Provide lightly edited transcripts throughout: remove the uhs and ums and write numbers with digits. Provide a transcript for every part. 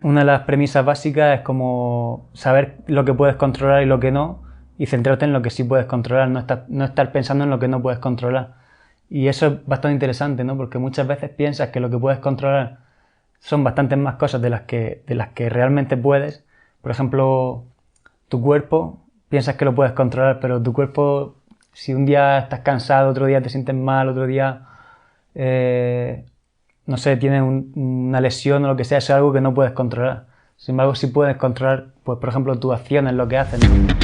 Una de las premisas básicas es como saber lo que puedes controlar y lo que no, y centrarte en lo que sí puedes controlar, no estar pensando en lo que no puedes controlar. Y eso es bastante interesante, ¿no? Porque muchas veces piensas que lo que puedes controlar son bastantes más cosas de las que realmente puedes. Por ejemplo, tu cuerpo, piensas que lo puedes controlar, pero tu cuerpo, si un día estás cansado, otro día te sientes mal, otro día, eh, no sé, tienes una lesión o lo que sea, eso es algo que no puedes controlar. Sin embargo, sí puedes controlar, pues, por ejemplo, tus acciones, lo que haces, ¿no?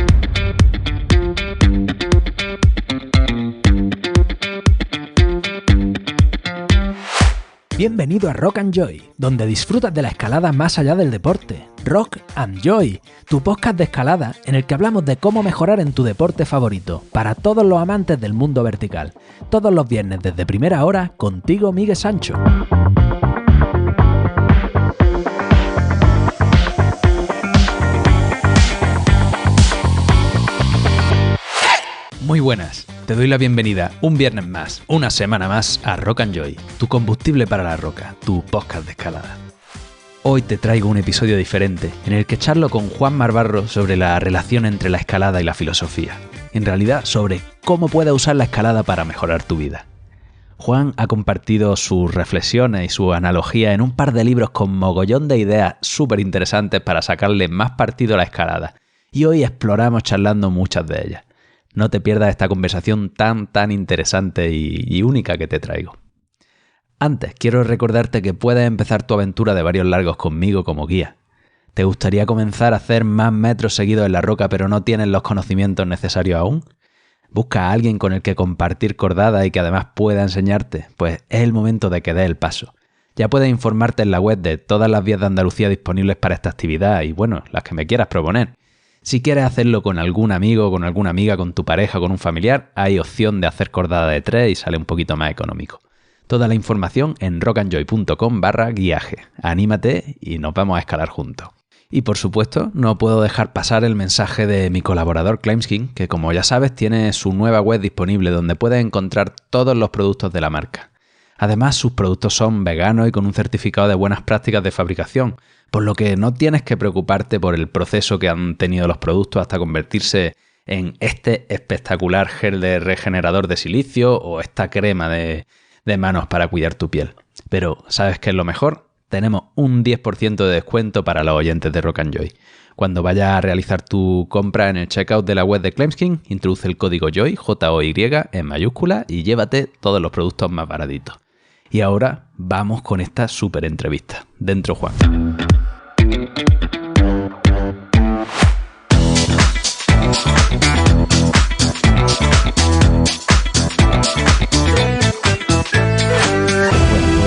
Bienvenido a Rock and Joy, donde disfrutas de la escalada más allá del deporte. Rock and Joy, tu podcast de escalada en el que hablamos de cómo mejorar en tu deporte favorito, para todos los amantes del mundo vertical. Todos los viernes desde primera hora, contigo Miguel Sancho. Muy buenas, te doy la bienvenida un viernes más, una semana más a Rock and Joy, tu combustible para la roca, tu podcast de escalada. Hoy te traigo un episodio diferente, en el que charlo con Juan Marbarro sobre la relación entre la escalada y la filosofía. En realidad, sobre cómo puedes usar la escalada para mejorar tu vida. Juan ha compartido sus reflexiones y su analogía en un par de libros con mogollón de ideas súper interesantes para sacarle más partido a la escalada, y hoy exploramos charlando muchas de ellas. No te pierdas esta conversación tan interesante y única que te traigo. Antes, quiero recordarte que puedes empezar tu aventura de varios largos conmigo como guía. ¿Te gustaría comenzar a hacer más metros seguidos en la roca pero no tienes los conocimientos necesarios aún? ¿Busca a alguien con el que compartir cordada y que además pueda enseñarte? Pues es el momento de que des el paso. Ya puedes informarte en la web de todas las vías de Andalucía disponibles para esta actividad y, bueno, las que me quieras proponer. Si quieres hacerlo con algún amigo, con alguna amiga, con tu pareja, con un familiar, hay opción de hacer cordada de 3 y sale un poquito más económico. Toda la información en rockandjoy.com/guiaje. Anímate y nos vamos a escalar juntos. Y por supuesto, no puedo dejar pasar el mensaje de mi colaborador Climbskin, que como ya sabes tiene su nueva web disponible donde puedes encontrar todos los productos de la marca. Además, sus productos son veganos y con un certificado de buenas prácticas de fabricación, por lo que no tienes que preocuparte por el proceso que han tenido los productos hasta convertirse en este espectacular gel de regenerador de silicio o esta crema de manos para cuidar tu piel. Pero, ¿sabes qué es lo mejor? Tenemos un 10% de descuento para los oyentes de Rock and Joy. Cuando vayas a realizar tu compra en el checkout de la web de Climbskin, introduce el código JOY, J-O-Y, en mayúscula y llévate todos los productos más baratitos. Y ahora vamos con esta súper entrevista. Dentro Juan.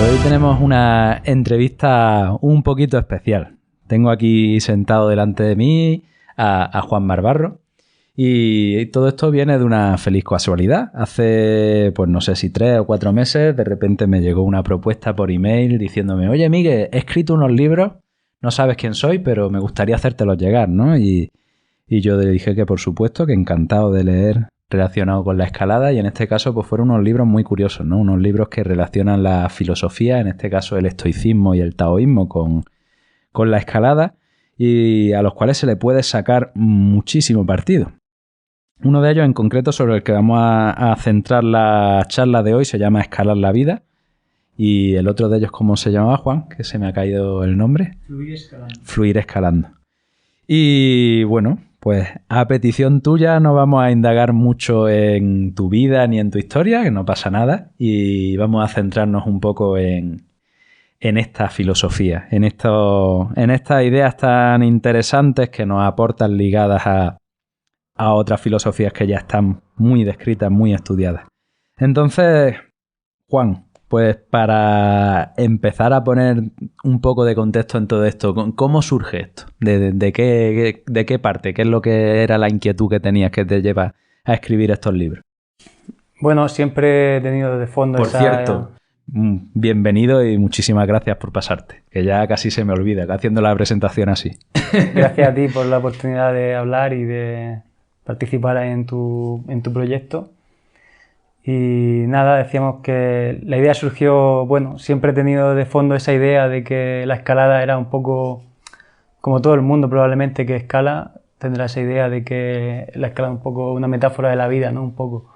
Hoy tenemos una entrevista un poquito especial. Tengo aquí sentado delante de mí a Juan Marbarro y todo esto viene de una feliz casualidad. Hace, pues no sé si 3 o 4 meses, de repente me llegó una propuesta por email diciéndome: oye, Miguel, he escrito unos libros, no sabes quién soy, pero me gustaría hacértelos llegar, ¿no? Y yo le dije que por supuesto, que encantado de leer relacionado con la escalada, y en este caso pues fueron unos libros muy curiosos, ¿no? Unos libros que relacionan la filosofía, en este caso el estoicismo y el taoísmo con la escalada, y a los cuales se le puede sacar muchísimo partido. Uno de ellos en concreto, sobre el que vamos a centrar la charla de hoy, se llama Escalar la vida, y el otro de ellos, ¿cómo se llamaba, Juan? Que se me ha caído el nombre. Fluir escalando. Fluir escalando. Y bueno, pues a petición tuya no vamos a indagar mucho en tu vida ni en tu historia, que no pasa nada, y vamos a centrarnos un poco en esta filosofía, en estas ideas tan interesantes que nos aportan ligadas a otras filosofías que ya están muy descritas, muy estudiadas. Entonces, Juan, pues para empezar a poner un poco de contexto en todo esto, ¿cómo surge esto? ¿De qué parte? ¿Qué es lo que era la inquietud que tenías que te lleva a escribir estos libros? Bueno, siempre he tenido de fondo Por cierto, bienvenido y muchísimas gracias por pasarte, que ya casi se me olvida haciendo la presentación así. Gracias a ti por la oportunidad de hablar y de participar en tu proyecto. Y nada, decíamos que la idea surgió, bueno, siempre he tenido de fondo esa idea de que la escalada era un poco como todo el mundo probablemente que escala, tendrá esa idea de que la escala es un poco una metáfora de la vida, ¿no? Un poco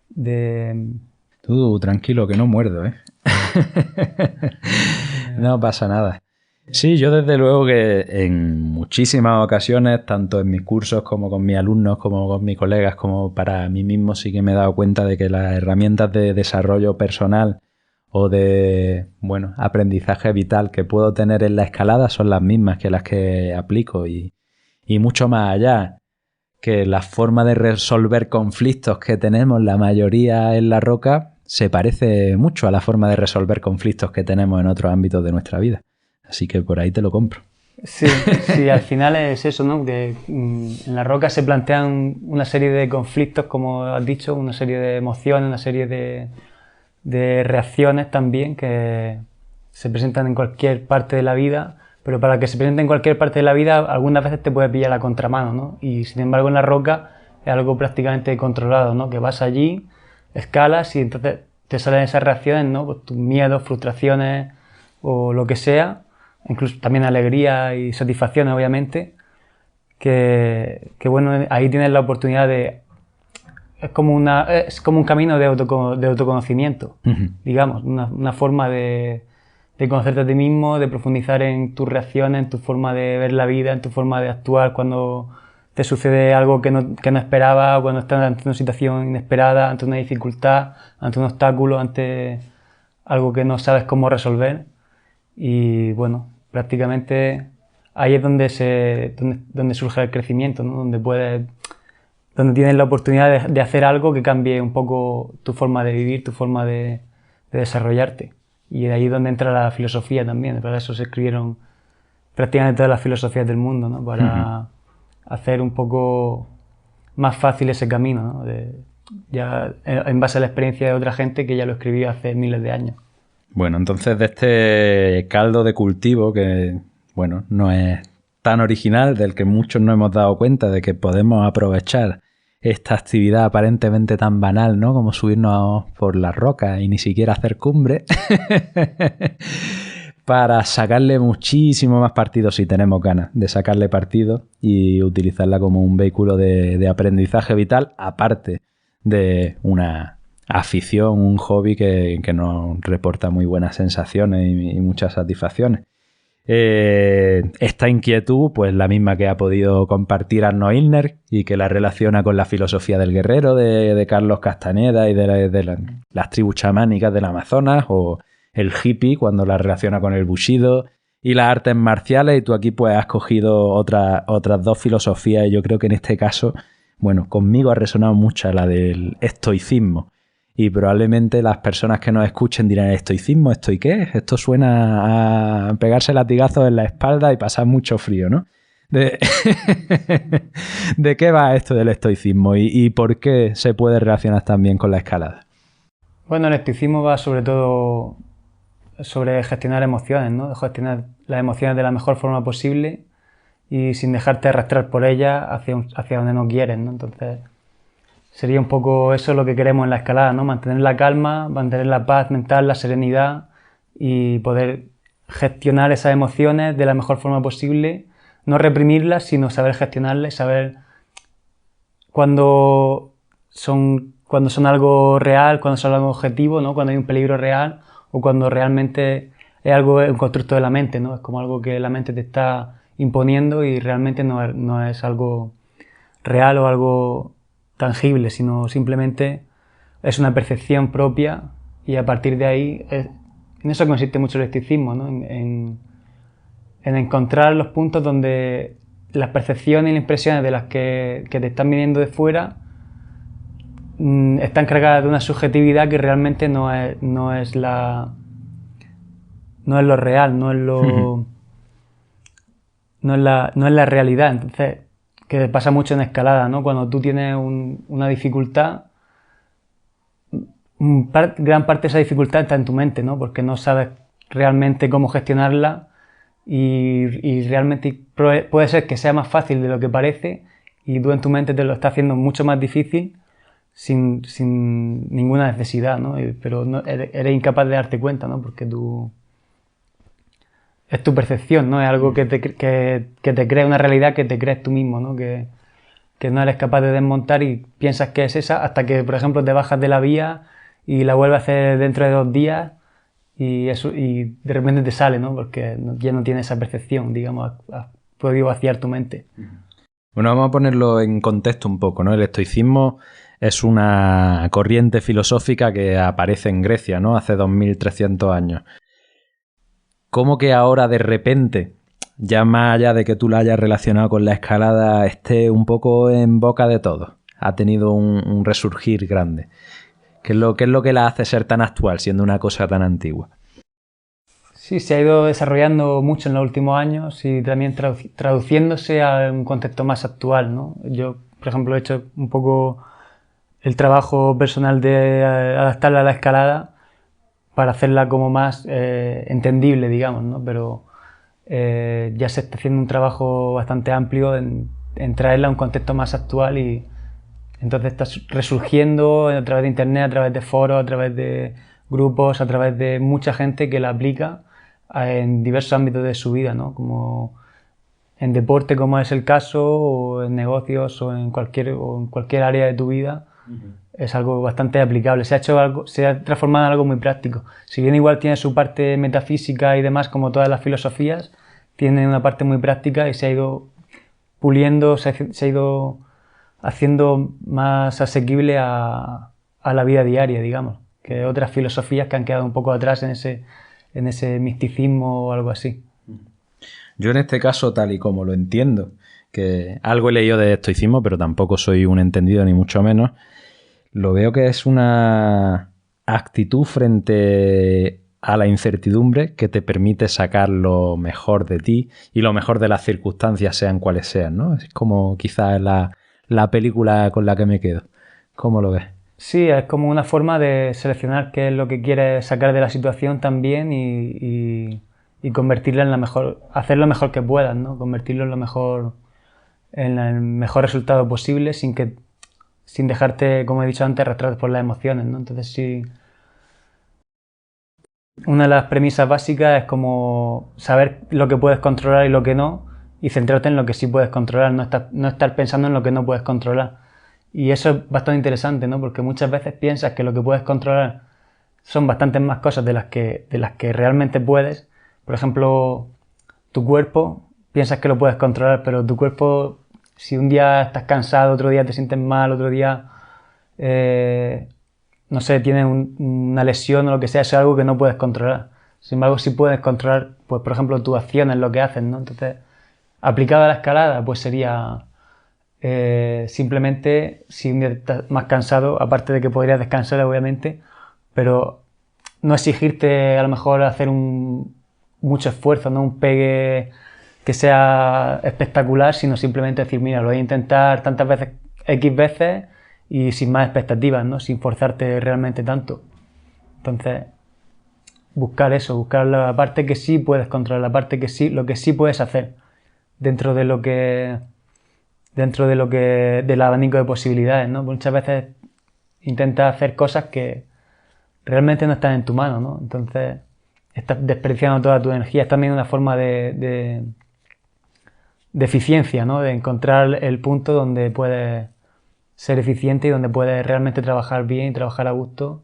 de... Tú, tranquilo, que no muerdo, ¿eh? No pasa nada. Sí, yo desde luego que en muchísimas ocasiones, tanto en mis cursos como con mis alumnos, como con mis colegas, como para mí mismo, sí que me he dado cuenta de que las herramientas de desarrollo personal o de, bueno, aprendizaje vital que puedo tener en la escalada son las mismas que las que aplico y mucho más allá, que la forma de resolver conflictos que tenemos la mayoría en la roca se parece mucho a la forma de resolver conflictos que tenemos en otros ámbitos de nuestra vida. Así que por ahí te lo compro. Sí, sí, al final es eso, ¿no? Que en la roca se plantean una serie de conflictos, como has dicho, una serie de emociones, una serie de reacciones también que se presentan en cualquier parte de la vida, pero para que se presenten en cualquier parte de la vida algunas veces te puede pillar la contramano, ¿no? Y sin embargo en la roca es algo prácticamente controlado, ¿no? Que vas allí, escalas y entonces te salen esas reacciones, ¿no? Pues tus miedos, frustraciones o lo que sea, incluso también alegría y satisfacciones obviamente, que bueno, ahí tienes la oportunidad de... Es como un camino de autoconocimiento, digamos, una forma de conocerte a ti mismo, de profundizar en tus reacciones, en tu forma de ver la vida, en tu forma de actuar cuando te sucede algo que no esperabas, o cuando estás ante una situación inesperada, ante una dificultad, ante un obstáculo, ante algo que no sabes cómo resolver. Y bueno, prácticamente ahí es donde surge el crecimiento, ¿no? Donde tienes la oportunidad de hacer algo que cambie un poco tu forma de vivir, tu forma de desarrollarte. Y de ahí es donde entra la filosofía también. Para eso se escribieron prácticamente todas las filosofías del mundo, ¿no? Para hacer un poco más fácil ese camino, ¿no? Ya en base a la experiencia de otra gente que ya lo escribió hace miles de años. Bueno, entonces de este caldo de cultivo que, bueno, no es tan original, del que muchos no hemos dado cuenta de que podemos aprovechar esta actividad aparentemente tan banal, ¿no? Como subirnos por las rocas y ni siquiera hacer cumbre, para sacarle muchísimo más partido si tenemos ganas de sacarle partido y utilizarla como un vehículo de aprendizaje vital, aparte de una afición, un hobby que nos reporta muy buenas sensaciones y muchas satisfacciones. Esta inquietud, pues la misma que ha podido compartir Arno Ilgner y que la relaciona con la filosofía del guerrero de Carlos Castaneda y de las tribus chamánicas del Amazonas, o el hippie cuando la relaciona con el bushido y las artes marciales, y tú aquí pues has cogido otras dos filosofías y yo creo que en este caso, bueno, conmigo ha resonado mucho la del estoicismo. Y probablemente las personas que nos escuchen dirán, ¿estoicismo? ¿Estoy qué? Esto suena a pegarse latigazos en la espalda y pasar mucho frío, ¿no? ¿De qué va esto del estoicismo y por qué se puede relacionar también con la escalada? Bueno, el estoicismo va sobre todo sobre gestionar emociones, ¿no? De gestionar las emociones de la mejor forma posible y sin dejarte arrastrar por ellas hacia donde no quieres, ¿no? Entonces... sería un poco eso lo que queremos en la escalada, ¿no? Mantener la calma, mantener la paz mental, la serenidad y poder gestionar esas emociones de la mejor forma posible, no reprimirlas, sino saber gestionarlas, saber cuando son algo real, cuando son algo objetivo, ¿no? Cuando hay un peligro real o cuando realmente es un constructo de la mente, ¿no? Es como algo que la mente te está imponiendo y realmente no es algo real o algo tangible, sino simplemente es una percepción propia y a partir de ahí en eso consiste mucho el estoicismo, ¿no? En encontrar los puntos donde las percepciones y las impresiones de las que te están viniendo de fuera están cargadas de una subjetividad que realmente no es lo real, no es la realidad. Entonces, que pasa mucho en escalada, ¿no? Cuando tú tienes una dificultad, gran parte de esa dificultad está en tu mente, ¿no? Porque no sabes realmente cómo gestionarla y realmente puede ser que sea más fácil de lo que parece y tú en tu mente te lo estás haciendo mucho más difícil sin ninguna necesidad, ¿no? Pero eres incapaz de darte cuenta, ¿no? Porque es tu percepción, ¿no? Es algo que te crea una realidad que te crees tú mismo, ¿no? Que no eres capaz de desmontar y piensas que es esa hasta que, por ejemplo, te bajas de la vía y la vuelves a hacer dentro de 2 días y de repente te sale, ¿no? Porque ya no tienes esa percepción, digamos, has podido vaciar tu mente. Bueno, vamos a ponerlo en contexto un poco, ¿no? El estoicismo es una corriente filosófica que aparece en Grecia, ¿no? Hace 2300 años. ¿Cómo que ahora de repente, ya más allá de que tú la hayas relacionado con la escalada, esté un poco en boca de todos? Ha tenido un resurgir grande. ¿Qué es lo que la hace ser tan actual, siendo una cosa tan antigua? Sí, se ha ido desarrollando mucho en los últimos años y también traduciéndose a un contexto más actual, ¿no? Yo, por ejemplo, he hecho un poco el trabajo personal de adaptarla a la escalada para hacerla como más entendible, digamos, ¿no? Pero ya se está haciendo un trabajo bastante amplio en traerla a un contexto más actual y entonces está resurgiendo a través de internet, a través de foros, a través de grupos, a través de mucha gente que la aplica en diversos ámbitos de su vida, ¿no? Como en deporte, como es el caso, o en negocios, o en cualquier área de tu vida. Es algo bastante aplicable. Se ha transformado en algo muy práctico. Si bien igual tiene su parte metafísica y demás, como todas las filosofías, tiene una parte muy práctica y se ha ido puliendo, se ha ido haciendo más asequible a la vida diaria, digamos, que otras filosofías que han quedado un poco atrás en ese misticismo o algo así. Yo en este caso, tal y como lo entiendo, que algo he leído de estoicismo, pero tampoco soy un entendido ni mucho menos, lo veo que es una actitud frente a la incertidumbre que te permite sacar lo mejor de ti y lo mejor de las circunstancias, sean cuales sean, ¿no? Es como quizás la película con la que me quedo. ¿Cómo lo ves? Sí, es como una forma de seleccionar qué es lo que quieres sacar de la situación también y convertirla en la mejor, hacer lo mejor que puedas, ¿no? Convertirlo en el mejor resultado posible sin dejarte, como he dicho antes, arrastrar por las emociones, ¿no? Entonces sí, una de las premisas básicas es como saber lo que puedes controlar y lo que no, y centrarte en lo que sí puedes controlar, no estar pensando en lo que no puedes controlar. Y eso es bastante interesante, ¿no? Porque muchas veces piensas que lo que puedes controlar son bastantes más cosas de las que realmente puedes. Por ejemplo, tu cuerpo, piensas que lo puedes controlar, pero tu cuerpo, si un día estás cansado, otro día te sientes mal, otro día, no sé, tienes una lesión o lo que sea, eso es algo que no puedes controlar. Sin embargo, sí puedes controlar, pues, por ejemplo, tus acciones, lo que haces, ¿no? Entonces, aplicado a la escalada, pues sería simplemente, si un día estás más cansado, aparte de que podrías descansar, obviamente, pero no exigirte a lo mejor hacer mucho esfuerzo, no un pegue que sea espectacular, sino simplemente decir, mira, lo voy a intentar tantas veces, X veces y sin más expectativas, ¿no? Sin forzarte realmente tanto. Entonces, buscar eso, buscar la parte que sí puedes controlar, la parte que sí, lo que sí puedes hacer dentro de del abanico de posibilidades, ¿no? Muchas veces intentas hacer cosas que realmente no están en tu mano, ¿no? Entonces estás desperdiciando toda tu energía. Es también una forma de eficiencia, ¿no? De encontrar el punto donde puedes ser eficiente y donde puedes realmente trabajar bien y trabajar a gusto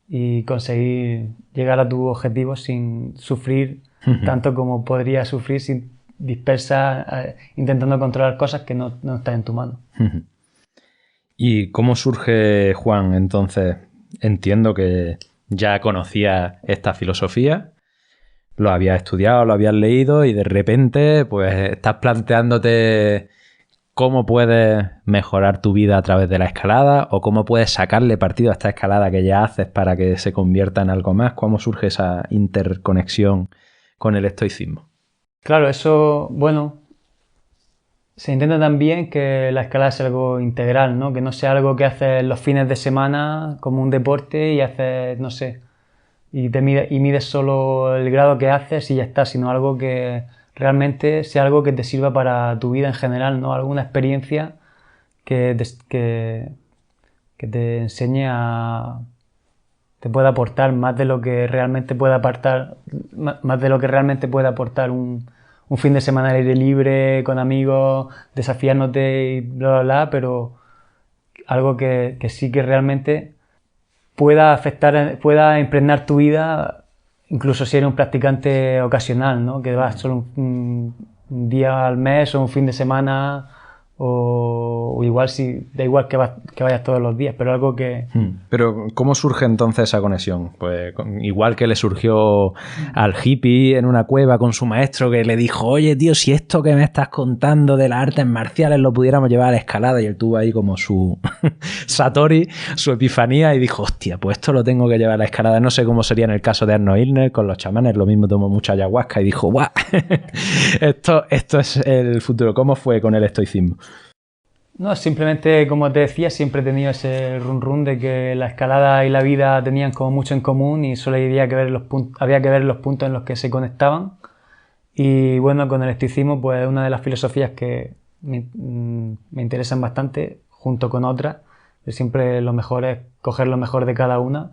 y conseguir llegar a tus objetivos sin sufrir tanto como podrías sufrir si dispersa intentando controlar cosas que no están en tu mano. ¿Y cómo surge, Juan? Entonces, entiendo que ya conocías esta filosofía, lo habías estudiado, lo habías leído y de repente pues estás planteándote cómo puedes mejorar tu vida a través de la escalada o cómo puedes sacarle partido a esta escalada que ya haces para que se convierta en algo más. ¿Cómo surge esa interconexión con el estoicismo? Claro, eso, bueno, se intenta también que la escalada sea algo integral, ¿no? Que no sea algo que haces los fines de semana como un deporte y haces, no sé, y mides solo el grado que haces y ya está, sino algo que realmente sea algo que te sirva para tu vida en general, ¿no? Alguna experiencia que te enseñe te puede aportar más de lo que realmente puede aportar, más de lo que realmente puede aportar un fin de semana al aire libre, con amigos, desafiándote y bla, bla, bla, pero algo que sí que realmente pueda afectar, pueda impregnar tu vida, incluso si eres un practicante ocasional, ¿no? Que vas solo un día al mes o un fin de semana, o igual si da igual que vayas todos los días, pero algo que... Pero ¿cómo surge entonces esa conexión? Pues igual que le surgió al hippie en una cueva con su maestro, que le dijo, oye tío, si esto que me estás contando de las artes marciales lo pudiéramos llevar a la escalada, y él tuvo ahí como su Satori, su epifanía, y dijo, hostia, pues esto lo tengo que llevar a la escalada. No sé cómo sería en el caso de Arno Ilgner con los chamanes, lo mismo tomó mucha ayahuasca y dijo, ¡guau! esto es el futuro. ¿Cómo fue con el estoicismo? No, simplemente, como te decía, siempre he tenido ese run de que la escalada y la vida tenían como mucho en común y solo había que ver los puntos en los que se conectaban. Y bueno, con el estoicismo, pues es una de las filosofías que me interesan bastante, junto con otras. Siempre lo mejor es coger lo mejor de cada una.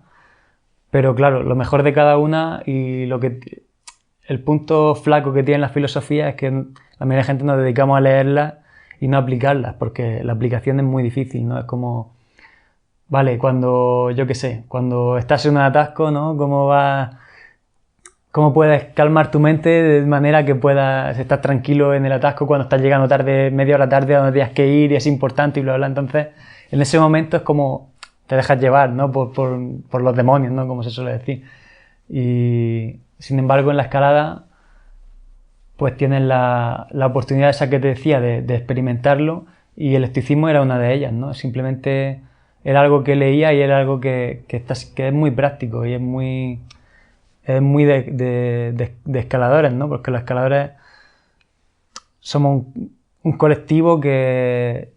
Pero claro, lo mejor de cada una y el punto flaco que tiene la filosofía es que la mayoría de la gente nos dedicamos a leerla y no aplicarlas, porque la aplicación es muy difícil, ¿no? Es como, vale, cuando estás en un atasco, ¿no? ¿Cómo puedes calmar tu mente de manera que puedas estar tranquilo en el atasco cuando estás llegando tarde, media hora tarde a donde tienes que ir y es importante y bla, bla? Entonces, en ese momento es como te dejas llevar, ¿no? Por los demonios, ¿no? Como se suele decir. Y, sin embargo, en la escalada pues tienes la oportunidad esa que te decía de experimentarlo, y el estoicismo era una de ellas, ¿no? Simplemente era algo que leía y era algo que es muy práctico y es muy de escaladores, ¿no? Porque los escaladores somos un colectivo que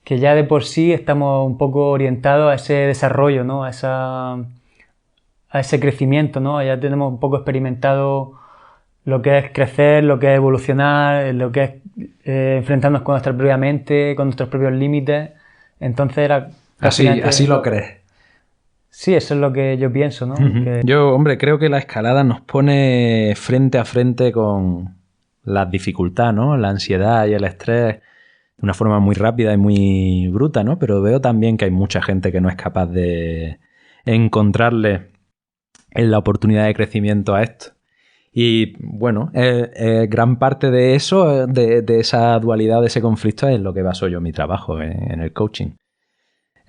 ya de por sí estamos un poco orientados a ese desarrollo, ¿no? A ese crecimiento, ¿no? Ya tenemos un poco experimentado lo que es crecer, lo que es evolucionar, lo que es enfrentarnos con nuestra propia mente, con nuestros propios límites. Entonces era... Así lo crees. Sí, eso es lo que yo pienso, ¿no? Uh-huh. Yo, hombre, creo que la escalada nos pone frente a frente con la dificultad, ¿no? La ansiedad y el estrés de una forma muy rápida y muy bruta, ¿no? Pero veo también que hay mucha gente que no es capaz de encontrarle en la oportunidad de crecimiento a esto. Y bueno, gran parte de eso, de esa dualidad, de ese conflicto, es lo que baso yo mi trabajo en el coaching.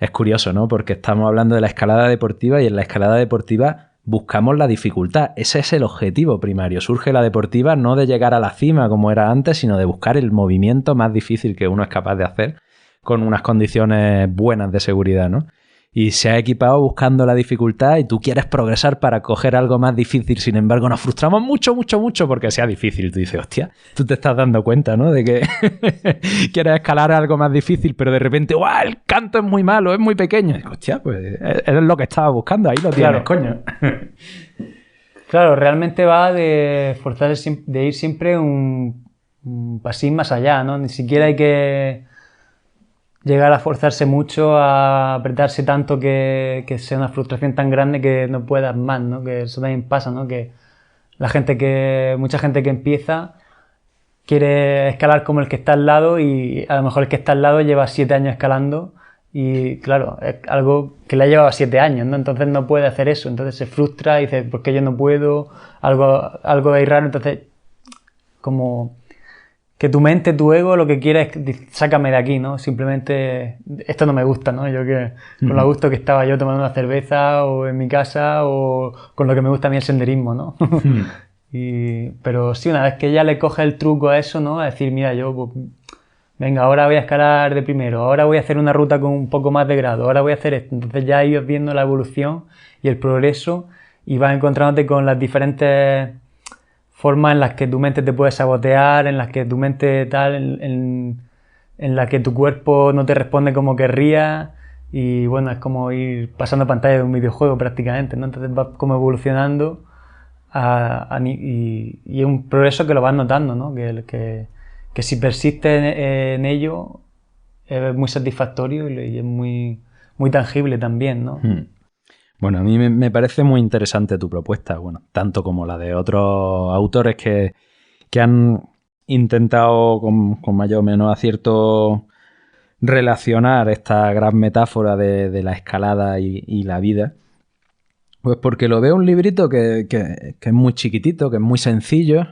Es curioso, ¿no? Porque estamos hablando de la escalada deportiva y en la escalada deportiva buscamos la dificultad. Ese es el objetivo primario. Surge la deportiva no de llegar a la cima como era antes, sino de buscar el movimiento más difícil que uno es capaz de hacer con unas condiciones buenas de seguridad, ¿no? Y se ha equipado buscando la dificultad y tú quieres progresar para coger algo más difícil. Sin embargo, nos frustramos mucho porque sea difícil. Tú dices, hostia, tú te estás dando cuenta, ¿no? De que quieres escalar algo más difícil, pero de repente, ¡guau! El canto es muy malo, es muy pequeño. Y digo, hostia, pues es lo que estaba buscando, ahí lo tienes, claro. Coño. Claro, realmente va de forzarse, de ir siempre un pasín más allá, ¿no? Ni siquiera hay que llegar a forzarse mucho, a apretarse tanto que sea una frustración tan grande que no puedas más, ¿no? Que eso también pasa, ¿no? Que mucha gente que empieza quiere escalar como el que está al lado, y a lo mejor el que está al lado lleva 7 años escalando y claro, es algo que le ha llevado 7 años, ¿no? Entonces no puede hacer eso, entonces se frustra y dice, ¿por qué yo no puedo? Algo ahí raro, entonces como... que tu mente, tu ego, lo que quiere es sácame de aquí, ¿no? Simplemente esto no me gusta, ¿no? Yo que con lo gusto que estaba yo tomando una cerveza o en mi casa o con lo que me gusta a mí el senderismo, ¿no? Pero sí, una vez que ya le coge el truco a eso, ¿no? A decir, mira, yo, pues, venga, ahora voy a escalar de primero, ahora voy a hacer una ruta con un poco más de grado, ahora voy a hacer esto. Entonces ya ibas viendo la evolución y el progreso y vas encontrándote con las diferentes formas en las que tu mente te puede sabotear, en las que tu mente tal, en las que tu cuerpo no te responde como querría, y bueno, es como ir pasando pantalla de un videojuego prácticamente, ¿no? Entonces vas como evolucionando y es un progreso que lo vas notando, ¿no? Que si persistes en ello es muy satisfactorio y es muy, muy tangible también, ¿no? Bueno, a mí me parece muy interesante tu propuesta, bueno, tanto como la de otros autores que han intentado con mayor o menos acierto relacionar esta gran metáfora de la escalada y la vida. Pues porque lo veo un librito que es muy chiquitito, que es muy sencillo,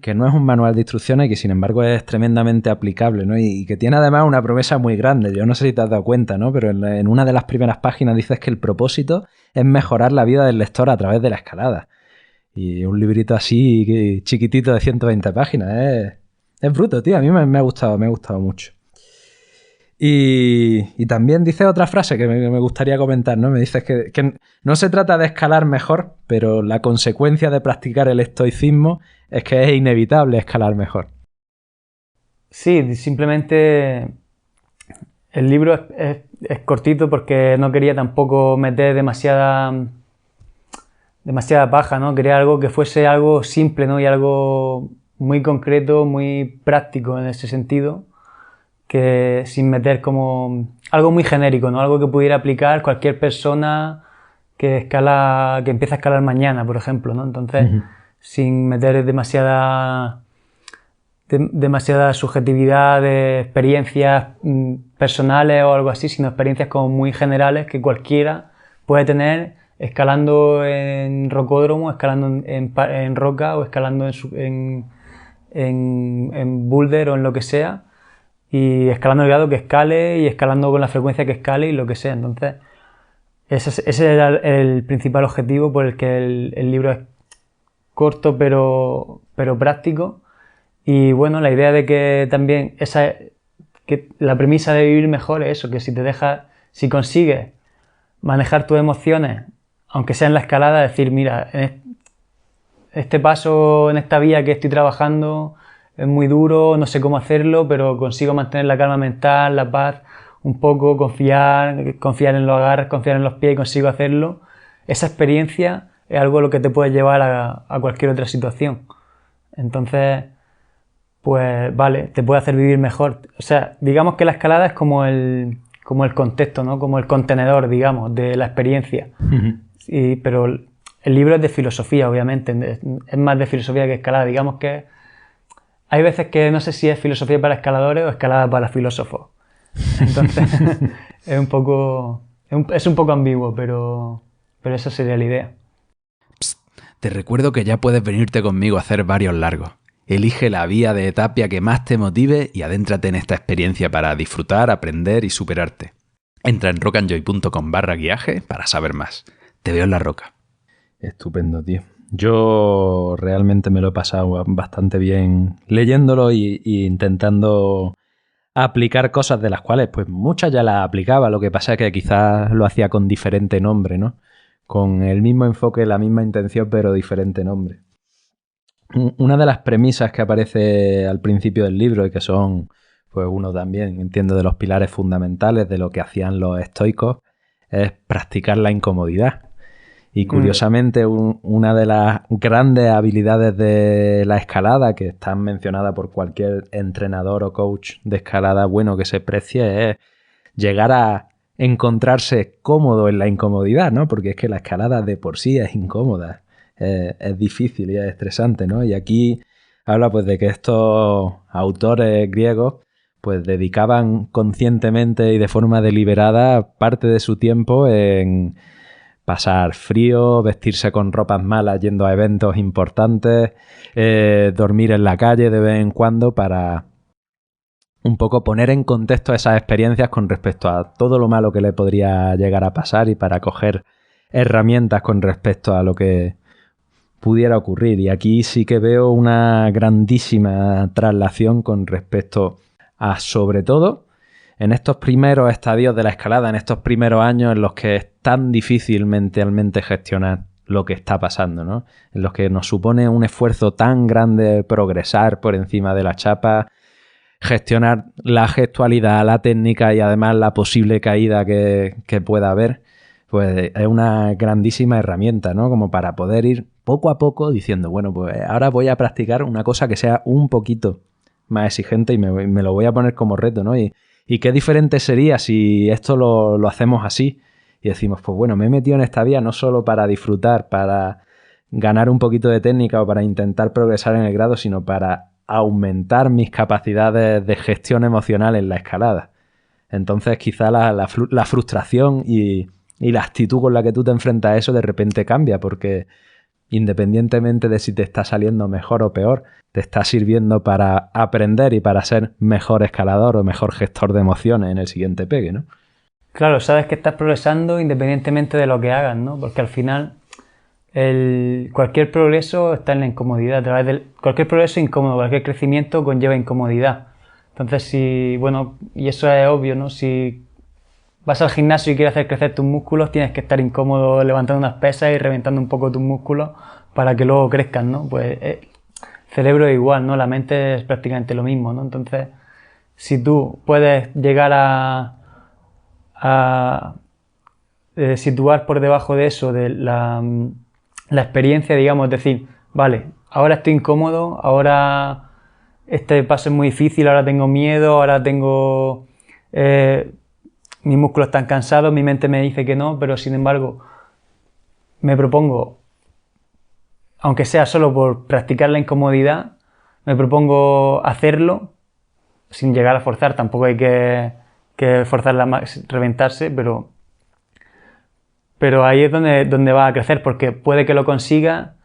que no es un manual de instrucciones y que sin embargo es tremendamente aplicable, ¿no? Y que tiene además una promesa muy grande. Yo no sé si te has dado cuenta, ¿no? Pero en una de las primeras páginas dices que el propósito es mejorar la vida del lector a través de la escalada. Y un librito así chiquitito de 120 páginas. Es bruto, tío. A mí me ha gustado mucho. Y también dice otra frase que me gustaría comentar, ¿no? Me dices que no se trata de escalar mejor, pero la consecuencia de practicar el estoicismo es que es inevitable escalar mejor. Sí, simplemente el libro es cortito porque no quería tampoco meter demasiada paja, ¿no? Quería algo que fuese algo simple, ¿no? Y algo muy concreto, muy práctico en ese sentido, que sin meter como algo muy genérico, ¿no? Algo que pudiera aplicar cualquier persona que empieza a escalar mañana, por ejemplo, ¿no? Entonces, sin meter demasiada subjetividad de experiencias personales o algo así, sino experiencias como muy generales que cualquiera puede tener escalando en rocódromo, escalando en roca o escalando en boulder o en lo que sea, y escalando el grado que escale y escalando con la frecuencia que escale y lo que sea. Entonces, ese era el principal objetivo por el que el libro es corto pero práctico. Y bueno, la idea de que también que la premisa de vivir mejor es eso, que si consigues manejar tus emociones, aunque sea en la escalada, decir, mira, en este paso, en esta vía que estoy trabajando, es muy duro, no sé cómo hacerlo, pero consigo mantener la calma mental, la paz, un poco, confiar en los agarres, confiar en los pies y consigo hacerlo. Esa experiencia es algo a lo que te puede llevar a cualquier otra situación. Entonces, pues vale, te puede hacer vivir mejor. O sea, digamos que la escalada es como el contexto, ¿no? Como el contenedor, digamos, de la experiencia. Pero el libro es de filosofía, obviamente. Es más de filosofía que escalada. Digamos que hay veces que no sé si es filosofía para escaladores o escalada para filósofos. Entonces, es un poco ambiguo, pero esa sería la idea. Psst, te recuerdo que ya puedes venirte conmigo a hacer varios largos. Elige la vía de Tapia que más te motive y adéntrate en esta experiencia para disfrutar, aprender y superarte. Entra en rockandjoy.com/guiaje para saber más. Te veo en la roca. Estupendo, tío. Yo realmente me lo he pasado bastante bien leyéndolo y intentando aplicar cosas de las cuales pues muchas ya las aplicaba. Lo que pasa es que quizás lo hacía con diferente nombre, ¿no? Con el mismo enfoque, la misma intención, pero diferente nombre. Una de las premisas que aparece al principio del libro y que son, pues uno también, entiendo, de los pilares fundamentales de lo que hacían los estoicos, es practicar la incomodidad. Y curiosamente, una de las grandes habilidades de la escalada, que están mencionadas por cualquier entrenador o coach de escalada bueno que se precie, es llegar a encontrarse cómodo en la incomodidad, ¿no? Porque es que la escalada de por sí es incómoda. Es difícil y es estresante, ¿no? Y aquí habla pues de que estos autores griegos pues dedicaban conscientemente y de forma deliberada parte de su tiempo en pasar frío, vestirse con ropas malas yendo a eventos importantes, dormir en la calle de vez en cuando para un poco poner en contexto esas experiencias con respecto a todo lo malo que le podría llegar a pasar y para coger herramientas con respecto a lo que pudiera ocurrir. Y aquí sí que veo una grandísima traslación con respecto a, sobre todo, en estos primeros estadios de la escalada, en estos primeros años en los que es tan difícil mentalmente gestionar lo que está pasando, ¿no? En los que nos supone un esfuerzo tan grande progresar por encima de la chapa, gestionar la gestualidad, la técnica y además la posible caída que pueda haber, pues es una grandísima herramienta, ¿no? Como para poder ir poco a poco diciendo, bueno, pues ahora voy a practicar una cosa que sea un poquito más exigente y me lo voy a poner como reto, ¿no? Y qué diferente sería si esto lo hacemos así y decimos, pues bueno, me he metido en esta vía no solo para disfrutar, para ganar un poquito de técnica o para intentar progresar en el grado, sino para aumentar mis capacidades de gestión emocional en la escalada. Entonces quizá la frustración y la actitud con la que tú te enfrentas a eso de repente cambia, porque independientemente de si te está saliendo mejor o peor, te está sirviendo para aprender y para ser mejor escalador o mejor gestor de emociones en el siguiente pegue, ¿no? Claro, sabes que estás progresando independientemente de lo que hagas, ¿no? Porque al final cualquier progreso está en la incomodidad. Cualquier progreso es incómodo, cualquier crecimiento conlleva incomodidad. Entonces, y eso es obvio, ¿no? Si vas al gimnasio y quieres hacer crecer tus músculos, tienes que estar incómodo levantando unas pesas y reventando un poco tus músculos para que luego crezcan, ¿no? Pues el cerebro es igual, ¿no? La mente es prácticamente lo mismo, ¿no? Entonces, si tú puedes llegar a situar por debajo de eso, de la experiencia, digamos, es decir, vale, ahora estoy incómodo, ahora este paso es muy difícil, ahora tengo miedo, ahora tengo... mis músculos están cansados, mi mente me dice que no, pero sin embargo me propongo, aunque sea solo por practicar la incomodidad, me propongo hacerlo sin llegar a forzar, tampoco hay que forzarla, reventarse, pero ahí es donde va a crecer, porque puede que lo consiga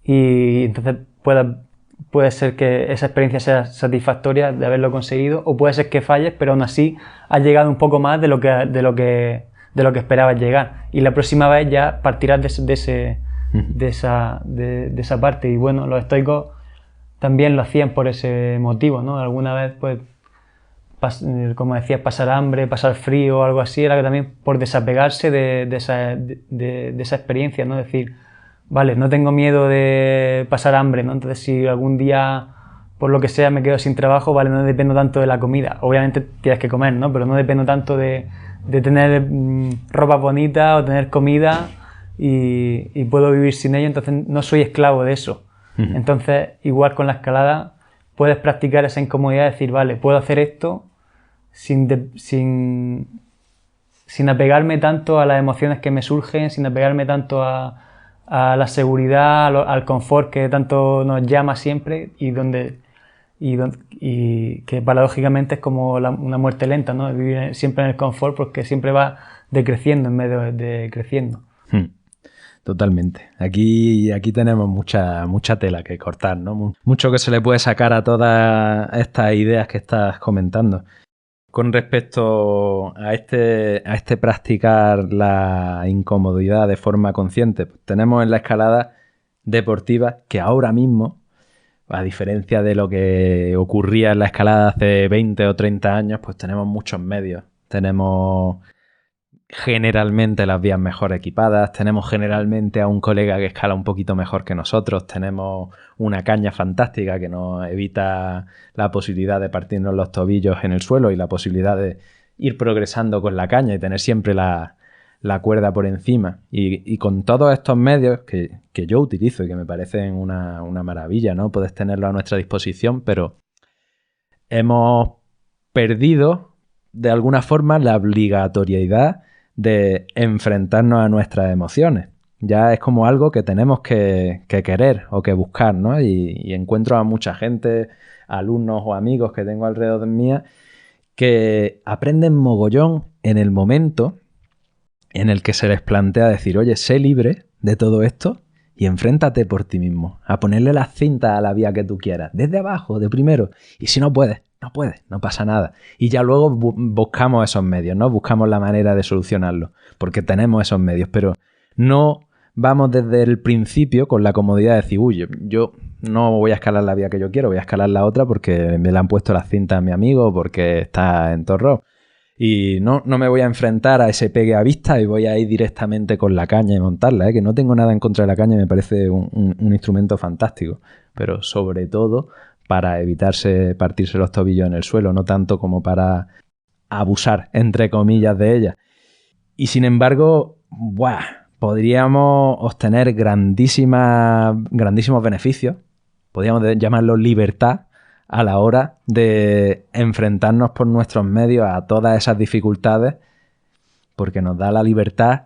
y entonces puede ser que esa experiencia sea satisfactoria de haberlo conseguido, o puede ser que falles, pero aún así has llegado un poco más de lo que esperabas llegar, y la próxima vez ya partirás de esa parte. Y bueno, los estoicos también lo hacían por ese motivo, ¿no? Alguna vez, pues, como decías, pasar hambre, pasar frío o algo así, era que también por desapegarse de esa experiencia, ¿no? Decir, vale, no tengo miedo de pasar hambre, ¿no? Entonces, si algún día, por lo que sea, me quedo sin trabajo, vale, no dependo tanto de la comida. Obviamente tienes que comer, ¿no? Pero no dependo tanto de tener ropa bonita o tener comida y puedo vivir sin ello, entonces no soy esclavo de eso. Entonces, igual con la escalada, puedes practicar esa incomodidad de decir, vale, puedo hacer esto sin apegarme tanto a las emociones que me surgen, sin apegarme tanto a la seguridad, al confort que tanto nos llama siempre y que paradójicamente es como una muerte lenta, ¿no? Vivir siempre en el confort, porque siempre va decreciendo en vez de creciendo. Totalmente. Aquí tenemos mucha tela que cortar, ¿no? Mucho que se le puede sacar a todas estas ideas que estás comentando. Con respecto a este practicar la incomodidad de forma consciente, pues tenemos en la escalada deportiva que ahora mismo, a diferencia de lo que ocurría en la escalada hace 20 o 30 años, pues tenemos muchos medios. Tenemos generalmente las vías mejor equipadas, tenemos generalmente a un colega que escala un poquito mejor que nosotros, tenemos una caña fantástica que nos evita la posibilidad de partirnos los tobillos en el suelo y la posibilidad de ir progresando con la caña y tener siempre la cuerda por encima. Y con todos estos medios que yo utilizo y que me parecen una maravilla, ¿no? Puedes tenerlo a nuestra disposición, pero hemos perdido de alguna forma la obligatoriedad de enfrentarnos a nuestras emociones. Ya es como algo que tenemos que querer o que buscar, ¿no? Y encuentro a mucha gente, alumnos o amigos que tengo alrededor de mí, que aprenden mogollón en el momento en el que se les plantea decir, oye, sé libre de todo esto y enfréntate por ti mismo, a ponerle las cintas a la vía que tú quieras, desde abajo, de primero, y si no puedes, no pasa nada. Y ya luego buscamos esos medios, ¿no? Buscamos la manera de solucionarlo, porque tenemos esos medios, pero no vamos desde el principio con la comodidad de decir, uy, yo no voy a escalar la vía que yo quiero, voy a escalar la otra porque me la han puesto las cintas a mi amigo, porque está en torro. Y no me voy a enfrentar a ese pegue a vista y voy a ir directamente con la caña y montarla, ¿eh? Que no tengo nada en contra de la caña, me parece un instrumento fantástico, pero sobre todo para evitarse partirse los tobillos en el suelo, no tanto como para abusar, entre comillas, de ella. Y sin embargo, podríamos obtener grandísimos beneficios, podríamos llamarlo libertad, a la hora de enfrentarnos por nuestros medios a todas esas dificultades porque nos da la libertad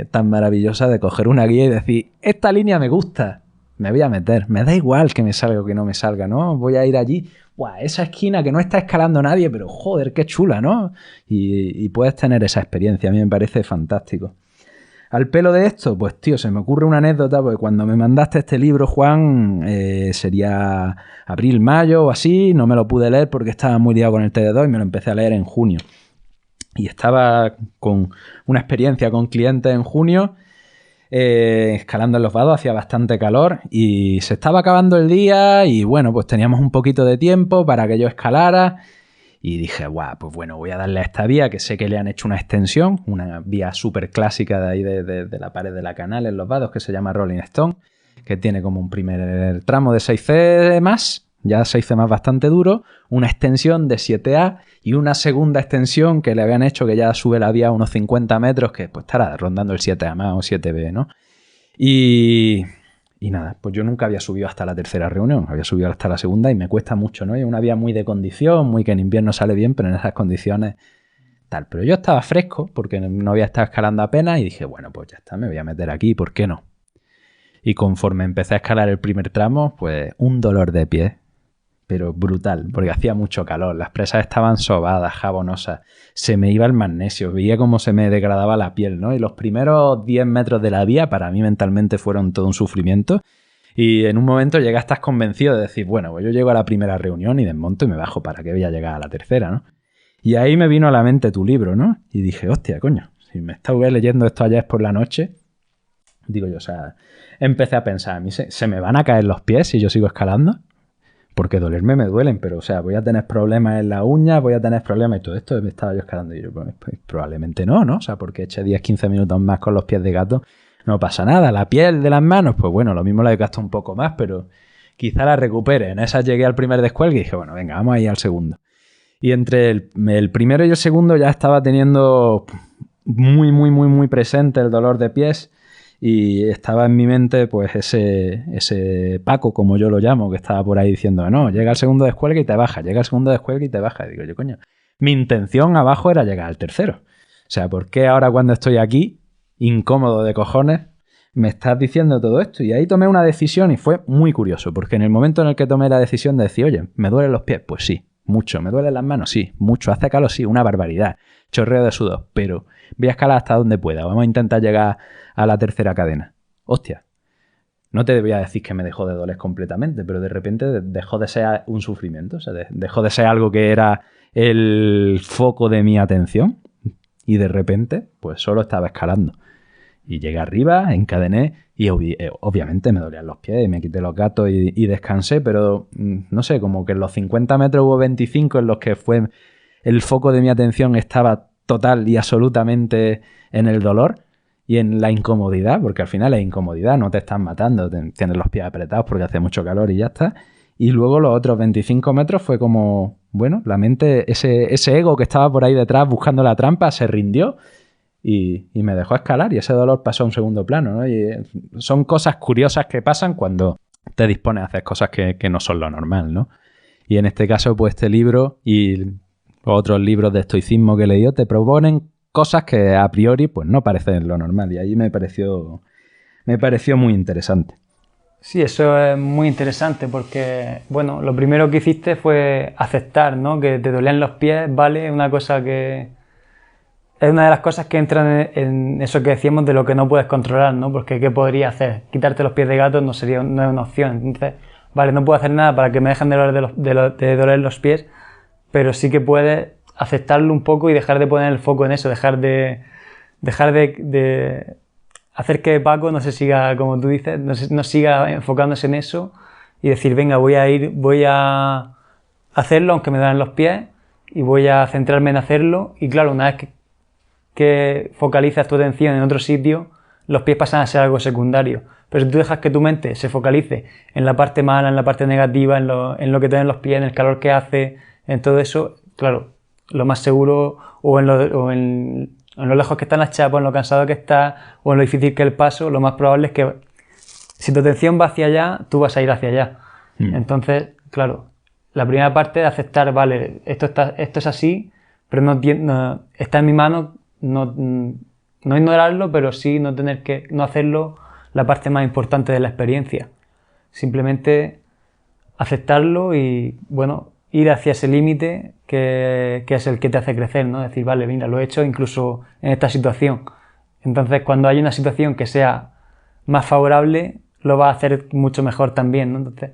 tan maravillosa de coger una guía y decir, esta línea me gusta, me voy a meter, me da igual que me salga o que no me salga, ¿no? Voy a ir allí, ¡buah! Esa esquina que no está escalando nadie, pero joder, qué chula, ¿no? Y puedes tener esa experiencia, a mí me parece fantástico. Al pelo de esto, pues tío, se me ocurre una anécdota, porque cuando me mandaste este libro, Juan, sería abril, mayo o así, no me lo pude leer porque estaba muy liado con el TD2 y me lo empecé a leer en junio. Y estaba con una experiencia con clientes en junio, escalando en los vados, hacía bastante calor y se estaba acabando el día y bueno, pues teníamos un poquito de tiempo para que yo escalara y dije, guau, pues bueno, voy a darle a esta vía que sé que le han hecho una extensión, una vía súper clásica de ahí de la pared de la canal en los vados que se llama Rolling Stone, que tiene como un primer tramo de 6C más, ya 6C más bastante duro, una extensión de 7A y una segunda extensión que le habían hecho que ya sube la vía a unos 50 metros, que pues estará rondando el 7A más o 7B, ¿no? Y nada, pues yo nunca había subido hasta la tercera reunión, había subido hasta la segunda y me cuesta mucho, ¿no? Es una vía muy de condición, muy que en invierno sale bien, pero en esas condiciones tal. Pero yo estaba fresco porque no había estado escalando apenas y dije, bueno, pues ya está, me voy a meter aquí, ¿por qué no? Y conforme empecé a escalar el primer tramo, pues un dolor de pie, pero brutal, porque hacía mucho calor, las presas estaban sobadas, jabonosas, se me iba el magnesio, veía cómo se me degradaba la piel, ¿no? Y los primeros 10 metros de la vía para mí mentalmente fueron todo un sufrimiento y en un momento llegué a estar convencido de decir, bueno, pues yo llego a la primera reunión y desmonto y me bajo para que voy a llegar a la tercera, ¿no? Y ahí me vino a la mente tu libro, ¿no? Y dije, hostia, coño, si me estaba leyendo esto ayer por la noche, digo yo, o sea, empecé a pensar, a mí se me van a caer los pies si yo sigo escalando. Porque dolerme me duelen, pero o sea, voy a tener problemas en la uña, voy a tener problemas y todo esto me estaba yo escalando y yo, pues, probablemente no, ¿no? O sea, porque eché 10-15 minutos más con los pies de gato, no pasa nada. La piel de las manos, pues bueno, lo mismo la desgasto un poco más, pero quizá la recupere. En esa llegué al primer descuelgue y dije, bueno, venga, vamos a ir al segundo. Y entre el primero y el segundo ya estaba teniendo muy presente el dolor de pies. Y estaba en mi mente pues ese Paco, como yo lo llamo, que estaba por ahí diciendo, no, llega al segundo descuelgue y te baja, llega al segundo descuelgue y te baja. Y digo yo, coño, mi intención abajo era llegar al tercero. O sea, ¿por qué ahora cuando estoy aquí, incómodo de cojones, me estás diciendo todo esto? Y ahí tomé una decisión y fue muy curioso, porque en el momento en el que tomé la decisión de decir, oye, ¿me duelen los pies? Pues sí, mucho. ¿Me duelen las manos? Sí, mucho. ¿Hace calor? Sí, una barbaridad. Chorreo de sudor, pero voy a escalar hasta donde pueda. Vamos a intentar llegar a la tercera cadena. Hostia, no te voy a decir que me dejó de doler completamente, pero de repente dejó de ser un sufrimiento, o sea, dejó de ser algo que era el foco de mi atención y de repente pues solo estaba escalando. Y llegué arriba, encadené y obviamente me dolían los pies, me quité los gatos y descansé, pero no sé, como que en los 50 metros hubo 25 en los que fue el foco de mi atención estaba total y absolutamente en el dolor y en la incomodidad, porque al final es incomodidad, no te están matando, tienes los pies apretados porque hace mucho calor y ya está. Y luego los otros 25 metros fue como, bueno, la mente, ese ego que estaba por ahí detrás buscando la trampa se rindió y me dejó escalar y ese dolor pasó a un segundo plano, ¿no? Y son cosas curiosas que pasan cuando te dispones a hacer cosas que no son lo normal, ¿no? Y en este caso, pues este libro y otros libros de estoicismo que he leído te proponen cosas que a priori pues no parecen lo normal y ahí me pareció muy interesante. Sí, eso es muy interesante porque, bueno, lo primero que hiciste fue aceptar, ¿no? Que te dolían los pies, ¿vale? Una cosa que es una de las cosas que entran en eso que decíamos de lo que no puedes controlar, ¿no? Porque ¿qué podría hacer? Quitarte los pies de gato no es una opción. Entonces, vale, no puedo hacer nada para que me dejen de doler los pies, pero sí que puedes aceptarlo un poco y dejar de poner el foco en eso, dejar de hacer que Paco no se siga, como tú dices, no siga enfocándose en eso y decir, venga, voy a hacerlo aunque me duelen los pies y voy a centrarme en hacerlo. Y claro, una vez que focalizas tu atención en otro sitio, los pies pasan a ser algo secundario. Pero si tú dejas que tu mente se focalice en la parte mala, en la parte negativa, en lo que te den los pies, en el calor que hace, en todo eso, claro, lo más seguro, o en lo lejos que están las chapas, en lo cansado que estás, o en lo difícil que es el paso, lo más probable es que si tu atención va hacia allá, tú vas a ir hacia allá. Entonces, claro, la primera parte de aceptar, vale, esto es así, pero no está en mi mano no ignorarlo, pero sí no hacerlo la parte más importante de la experiencia. Simplemente aceptarlo y, bueno, ir hacia ese límite que es el que te hace crecer, ¿no? Decir, vale, mira, lo he hecho incluso en esta situación. Entonces, cuando hay una situación que sea más favorable, lo vas a hacer mucho mejor también, ¿no? Entonces,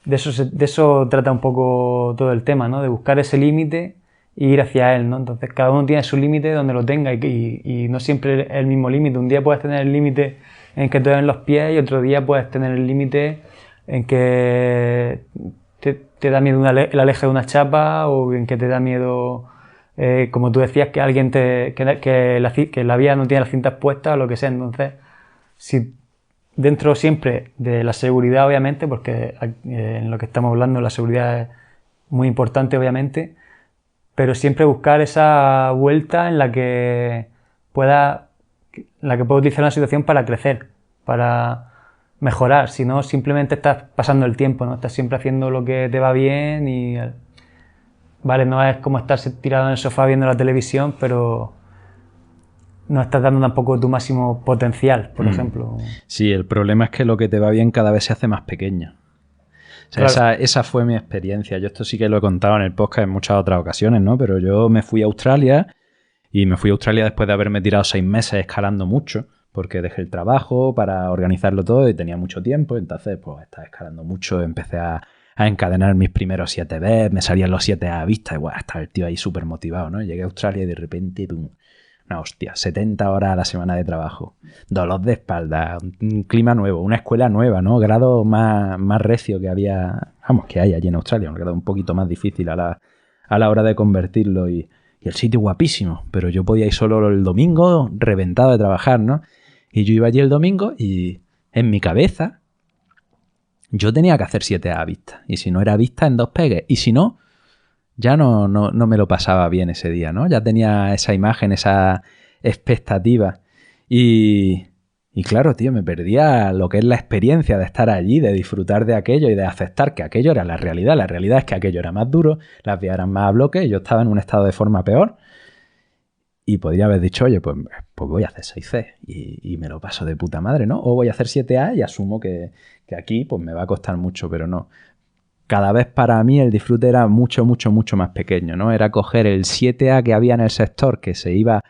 de eso trata un poco todo el tema, ¿no? De buscar ese límite e ir hacia él, ¿no? Entonces, cada uno tiene su límite donde lo tenga y no siempre es el mismo límite. Un día puedes tener el límite en que te duelen los pies y otro día puedes tener el límite en que te da miedo el aleje de una chapa o en que te da miedo, como tú decías, que alguien que la vía no tiene las cintas puestas o lo que sea. Entonces, si dentro siempre de la seguridad, obviamente, porque en lo que estamos hablando la seguridad es muy importante, obviamente, pero siempre buscar esa vuelta en la que pueda utilizar una situación para crecer, para mejorar. Si no, simplemente estás pasando el tiempo, ¿no? Estás siempre haciendo lo que te va bien y, vale, no es como estar tirado en el sofá viendo la televisión, pero no estás dando tampoco tu máximo potencial, por ejemplo. Sí, el problema es que lo que te va bien cada vez se hace más pequeño. O sea, claro. Esa fue mi experiencia. Yo esto sí que lo he contado en el podcast en muchas otras ocasiones, ¿no? Pero yo me fui a Australia y me fui a Australia después de haberme tirado 6 meses escalando mucho, porque dejé el trabajo para organizarlo todo y tenía mucho tiempo. Entonces, pues, estaba escalando mucho. Empecé a encadenar mis primeros 7B, me salían los 7A a vista y, bueno, estaba el tío ahí súper motivado, ¿no? Llegué a Australia y de repente, ¡pum! Una hostia, 70 horas a la semana de trabajo, dolor de espalda, un clima nuevo, una escuela nueva, ¿no? Grado más recio que que hay allí en Australia, un grado un poquito más difícil a la hora de convertirlo y el sitio guapísimo, pero yo podía ir solo el domingo reventado de trabajar, ¿no? Y yo iba allí el domingo y en mi cabeza yo tenía que hacer 7A a vista, y si no era a vista en 2 pegues, y si no, ya no me lo pasaba bien ese día, ¿no? Ya tenía esa imagen, esa expectativa. Y claro, tío, me perdía lo que es la experiencia de estar allí, de disfrutar de aquello y de aceptar que aquello era la realidad. La realidad es que aquello era más duro, las vías eran más a bloque, yo estaba en un estado de forma peor. Y podría haber dicho, oye, pues voy a hacer 6C y me lo paso de puta madre, ¿no? O voy a hacer 7A y asumo que aquí pues me va a costar mucho, pero no. Cada vez para mí el disfrute era mucho, mucho, mucho más pequeño, ¿no? Era coger el 7A que había en el sector, que se iba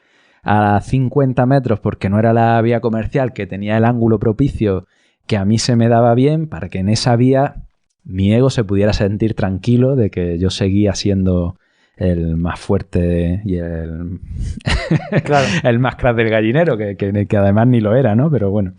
a 50 metros porque no era la vía comercial, que tenía el ángulo propicio, que a mí se me daba bien, para que en esa vía mi ego se pudiera sentir tranquilo de que yo seguía siendo el más fuerte y Claro. el más crack del gallinero, que además ni lo era, ¿no? Pero bueno,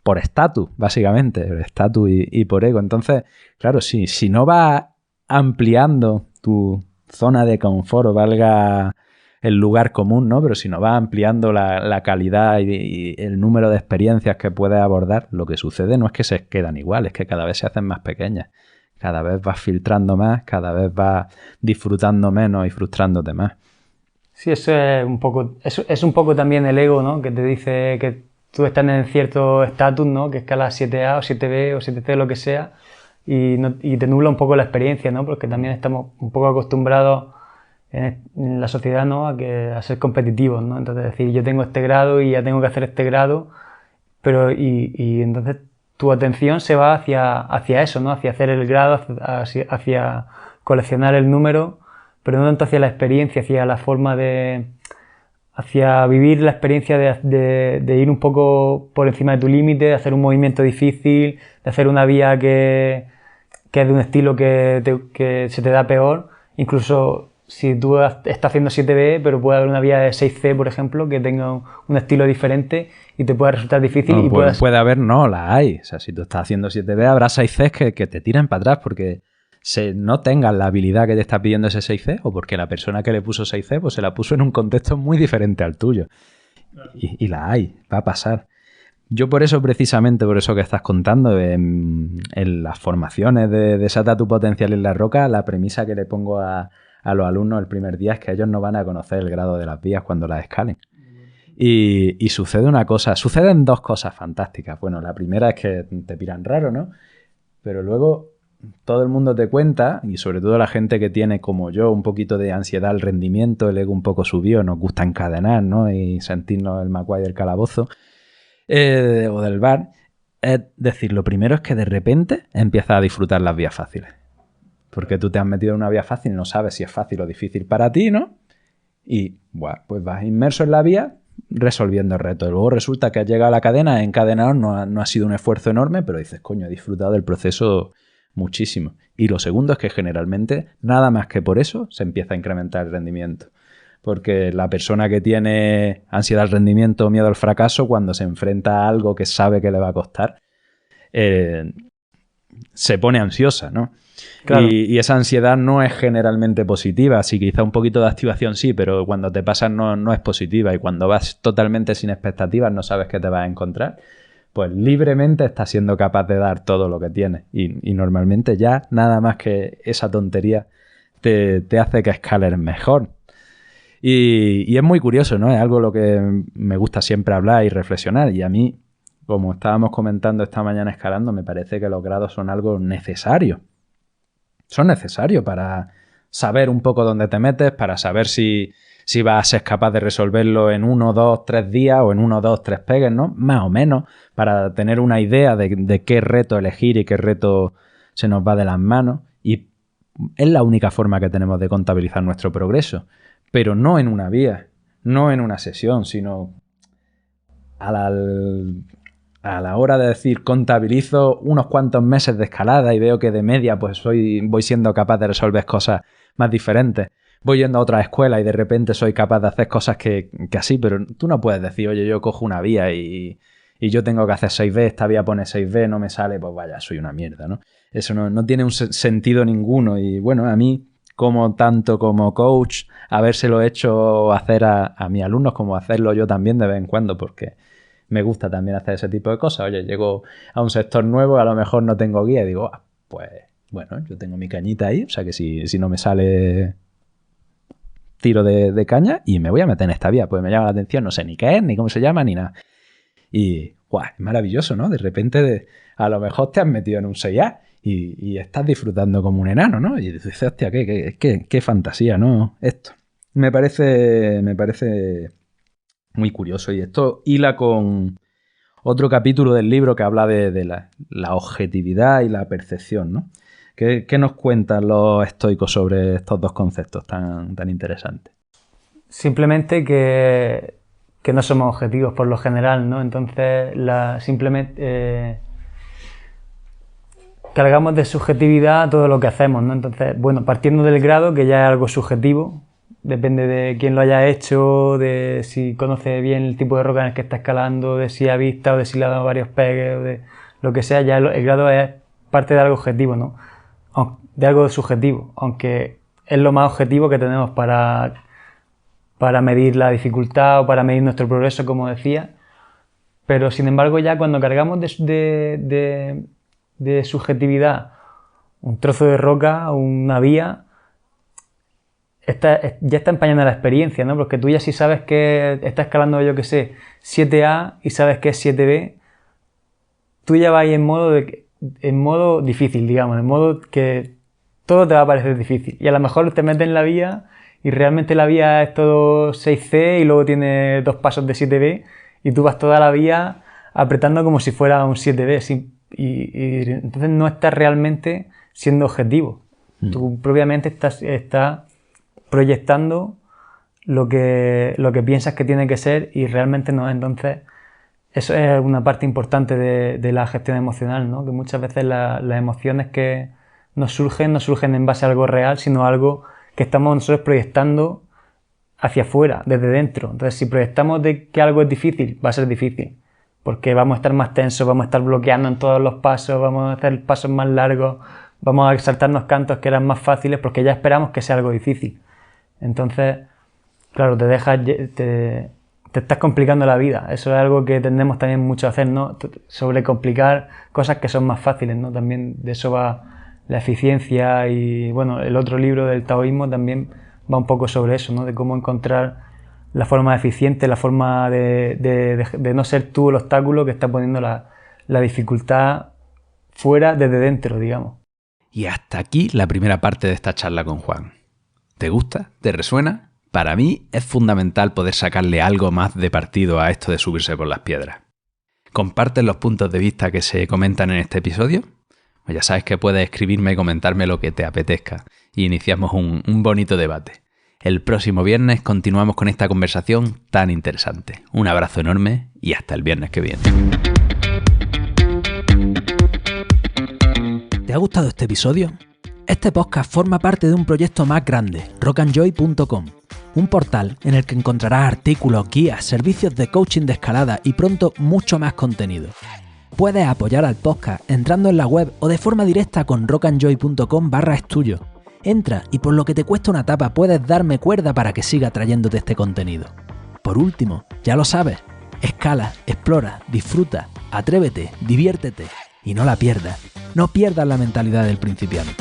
por estatus, básicamente, por estatus y por ego. Entonces, claro, si no vas ampliando tu zona de confort, o valga el lugar común, ¿no? Pero si no vas ampliando la calidad y el número de experiencias que puedes abordar, lo que sucede no es que se quedan igual, es que cada vez se hacen más pequeñas. Cada vez vas filtrando más, cada vez vas disfrutando menos y frustrándote más. Sí, eso es un poco también el ego, ¿no? Que te dice que tú estás en cierto estatus, ¿no? Que escalas 7A o 7B o 7C, lo que sea, y te nubla un poco la experiencia, ¿no? Porque también estamos un poco acostumbrados en la sociedad, ¿no? A ser competitivos, ¿no? Entonces decir, yo tengo este grado y ya tengo que hacer este grado, pero y entonces tu atención se va hacia eso, ¿no? Hacia hacer el grado, hacia coleccionar el número, pero no tanto hacia la experiencia, hacia vivir la experiencia de ir un poco por encima de tu límite, de hacer un movimiento difícil, de hacer una vía que es de un estilo que se te da peor. Incluso si tú estás haciendo 7B, pero puede haber una vía de 6C, por ejemplo, que tenga un estilo diferente y te puede resultar difícil. No, puede haber, no, la hay. O sea, si tú estás haciendo 7B, habrá 6Cs que te tiran para atrás porque no tengan la habilidad que te está pidiendo ese 6C, o porque la persona que le puso 6C pues se la puso en un contexto muy diferente al tuyo. Claro. Y la hay, va a pasar. Yo precisamente por eso que estás contando, en las formaciones de desata tu potencial en la roca, la premisa que le pongo a los alumnos el primer día es que ellos no van a conocer el grado de las vías cuando las escalen. Y suceden 2 cosas fantásticas. Bueno, la primera es que te miran raro, ¿no? Pero luego todo el mundo te cuenta, y sobre todo la gente que tiene, como yo, un poquito de ansiedad al rendimiento, el ego un poco subió, nos gusta encadenar, ¿no? Y sentirnos el McGuire del calabozo o del bar. Es decir, lo primero es que de repente empiezas a disfrutar las vías fáciles. Porque tú te has metido en una vía fácil y no sabes si es fácil o difícil para ti, ¿no? Y, bueno, pues vas inmerso en la vía resolviendo retos. Luego resulta que has llegado a la cadena, encadenador, no ha sido un esfuerzo enorme, pero dices, coño, he disfrutado del proceso muchísimo. Y lo segundo es que generalmente, nada más que por eso, se empieza a incrementar el rendimiento. Porque la persona que tiene ansiedad al rendimiento o miedo al fracaso, cuando se enfrenta a algo que sabe que le va a costar, se pone ansiosa, ¿no? Claro. Y esa ansiedad no es generalmente positiva. Sí, quizá un poquito de activación sí, pero cuando te pasas no es positiva. Y cuando vas totalmente sin expectativas, no sabes qué te vas a encontrar, pues libremente estás siendo capaz de dar todo lo que tienes. Y normalmente ya nada más que esa tontería te hace que escales mejor. Y es muy curioso, ¿no? Es algo lo que me gusta siempre hablar y reflexionar. Y a mí, como estábamos comentando esta mañana escalando, me parece que los grados son algo necesario. Son necesarios para saber un poco dónde te metes, para saber si vas a ser capaz de resolverlo en 1, 2, 3 días o en 1, 2, 3 pegues, ¿no? Más o menos, para tener una idea de qué reto elegir y qué reto se nos va de las manos. Y es la única forma que tenemos de contabilizar nuestro progreso. Pero no en una vía, no en una sesión, sino a la hora de decir contabilizo unos cuantos meses de escalada y veo que de media pues voy siendo capaz de resolver cosas más diferentes. Voy yendo a otra escuela y de repente soy capaz de hacer cosas que así, pero tú no puedes decir, oye, yo cojo una vía y yo tengo que hacer 6B, esta vía pone 6B, no me sale, pues vaya, soy una mierda, ¿no? Eso no tiene un sentido ninguno. Y bueno, a mí, tanto como coach, habérselo hecho hacer a mis alumnos como hacerlo yo también de vez en cuando, porque me gusta también hacer ese tipo de cosas. Oye, llego a un sector nuevo, a lo mejor no tengo guía y digo, pues bueno, yo tengo mi cañita ahí, o sea que si no me sale, tiro de caña y me voy a meter en esta vía. Pues me llama la atención, no sé ni qué es, ni cómo se llama, ni nada. Y es maravilloso, ¿no? De repente a lo mejor te has metido en un 6A y estás disfrutando como un enano, ¿no? Y dices, hostia, qué fantasía, ¿no? Esto me parece muy curioso. Y esto hila con otro capítulo del libro que habla de la objetividad y la percepción, ¿no? ¿Qué nos cuentan los estoicos sobre estos dos conceptos tan interesantes? Simplemente que no somos objetivos por lo general, ¿no? Entonces, simplemente cargamos de subjetividad todo lo que hacemos, ¿no? Entonces, bueno, partiendo del grado, que ya es algo subjetivo, depende de quién lo haya hecho, de si conoce bien el tipo de roca en el que está escalando, de si ha visto o de si le ha dado varios pegues o de lo que sea, ya el grado es parte de algo objetivo, ¿no? De algo subjetivo, aunque es lo más objetivo que tenemos para medir la dificultad o para medir nuestro progreso, como decía. Pero sin embargo, ya cuando cargamos de subjetividad un trozo de roca o una vía, ya está empañando la experiencia, ¿no? Porque tú ya si sabes que está escalando, yo que sé, 7A y sabes que es 7B, tú ya vas ahí en modo difícil, digamos, en modo que todo te va a parecer difícil. Y a lo mejor te metes en la vía y realmente la vía es todo 6C y luego tiene 2 pasos de 7B y tú vas toda la vía apretando como si fuera un 7B. Y entonces no estás realmente siendo objetivo. Tú propiamente estás proyectando lo que piensas que tiene que ser y realmente no es. Entonces eso es una parte importante de la gestión emocional, ¿no? Que muchas veces las emociones que no surgen en base a algo real, sino a algo que estamos nosotros proyectando hacia afuera, desde dentro. Entonces, si proyectamos de que algo es difícil, va a ser difícil, porque vamos a estar más tensos, vamos a estar bloqueando en todos los pasos, vamos a hacer pasos más largos, vamos a saltarnos cantos que eran más fáciles, porque ya esperamos que sea algo difícil. Entonces, claro, te estás complicando la vida. Eso es algo que tendemos también mucho a hacer, ¿no? Sobrecomplicar cosas que son más fáciles, ¿no? También de eso va la eficiencia y, bueno, el otro libro del taoísmo también va un poco sobre eso, ¿no? De cómo encontrar la forma eficiente, la forma de no ser tú el obstáculo que está poniendo la dificultad fuera desde dentro, digamos. Y hasta aquí la primera parte de esta charla con Juan. ¿Te gusta? ¿Te resuena? Para mí es fundamental poder sacarle algo más de partido a esto de subirse por las piedras. ¿Compartes los puntos de vista que se comentan en este episodio? Pues ya sabes que puedes escribirme y comentarme lo que te apetezca y iniciamos un bonito debate. El próximo viernes continuamos con esta conversación tan interesante. Un abrazo enorme y hasta el viernes que viene. ¿Te ha gustado este episodio? Este podcast forma parte de un proyecto más grande, rockandjoy.com, un portal en el que encontrarás artículos, guías, servicios de coaching de escalada y pronto mucho más contenido. Puedes apoyar al podcast entrando en la web o de forma directa con rockandjoy.com/estudio. Entra y por lo que te cuesta una tapa puedes darme cuerda para que siga trayéndote este contenido. Por último, ya lo sabes, escala, explora, disfruta, atrévete, diviértete y no la pierdas. No pierdas la mentalidad del principiante.